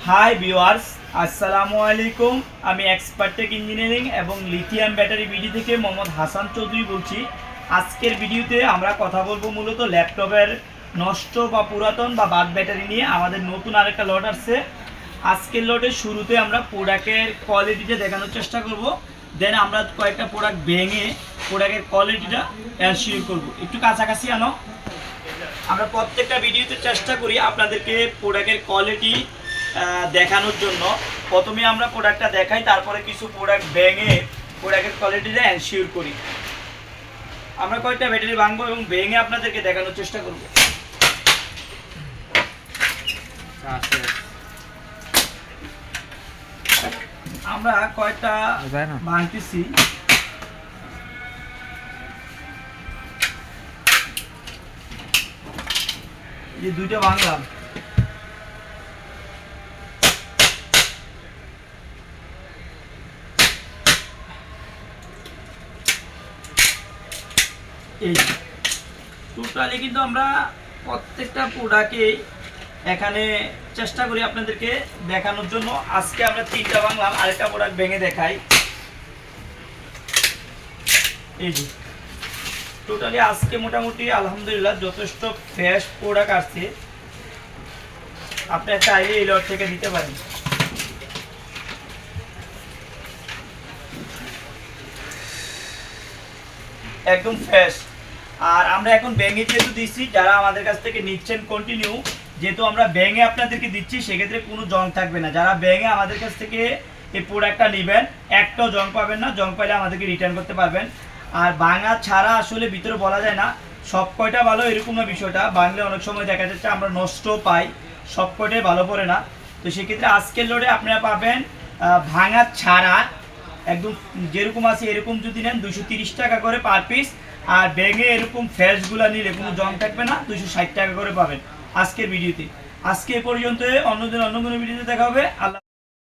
Hi viewers, আসসালামু আলাইকুম। আমি এক্সপার্ট টেক ইঞ্জিনিয়ারিং এবং লিথিয়াম ব্যাটারি বিডি থেকে মোহাম্মদ হাসান চৌধুরী বলছি। আজকের ভিডিওতে আমরা কথা বলবো মূলত ল্যাপটপের নষ্ট বা পুরাতন বা বাদ ব্যাটারি নিয়ে। আমাদের নতুন আরেকটা লট আসছে। আজকের লটের শুরুতে আমরা প্রোডাক্টের কোয়ালিটিটা দেখানোর চেষ্টা করব, দেন আমরা কয়েকটা প্রোডাক্ট ভেঙে প্রোডাক্টের কোয়ালিটিটা অ্যাসিওর করব। একটু কাছাকাছি আনো। আমরা প্রত্যেকটা ভিডিওতে চেষ্টা করি আপনাদেরকে প্রোডাক্টের কোয়ালিটি দেখানোর জন্য। প্রথমে আমরা প্রোডাক্টটা দেখাই, তারপরে কিছু প্রোডাক্ট ভেঙে প্রোডাক্টের কোয়ালিটিটা এনশিওর করি। আমরা কয়েকটা ব্যাটারি ভাঙবো এবং ভেঙে আপনাদেরকে দেখানোর চেষ্টা করব। আমরা কয়েকটা ভাঙতেছি। এই দুইটা ভাঙলাম। এই টোটালি কিন্তু আমরা প্রত্যেকটা প্রোডাক্টে এখানে চেষ্টা করি আপনাদেরকে দেখানোর জন্য। আজকে আমরা তিনটা ভাঙলাম, আরেকটা প্রোডাক্ট ভেঙে দেখাই। এই যে টোটালি আজকে মোটামুটি আলহামদুলিল্লাহ যথেষ্ট ফ্রেশ প্রোডাক্ট আসছে। আপনি চাইলে এই লট থেকে দিতে পারেন। একদম ফ্রেশ। আর আমরা এখন ব্যাঙে যেহেতু দিচ্ছি, যারা আমাদের কাছ থেকে নিচ্ছেন কন্টিনিউ, যেহেতু আমরা ব্যাঙে আপনাদেরকে দিচ্ছি, সেক্ষেত্রে কোনো জং থাকবে না। যারা ব্যাঙে আমাদের কাছ থেকে এই প্রোডাক্টটা নেবেন, একটাও জং পাবেন না। জং পাইলে আমাদেরকে রিটার্ন করতে পারবেন। আর ভাঙা ছাড়া আসলে ভিতরে বলা যায় না সব কয়টা ভালো, এরকম না বিষয়টা। বাংলে অনেক সময় দেখা যাচ্ছে আমরা নষ্ট পাই, সব কয়টাই ভালো পড়ে না। তো সেক্ষেত্রে আজকের লোডে আপনারা পাবেন ভাঙা ছাড়া একদম যেরকম আছে এরকম যদি নেন 230 টাকা করে পার পিস। আর ব্যাগে এরকম ফ্যাশগুলো নিলে কোনো জং থাকবে না, 260 টাকা করে পাবেন আজকের ভিডিওতে। আজকে পর্যন্ত, অন্যদিন অন্য কোনো ভিডিওতে দেখা হবে। আল্লাহ।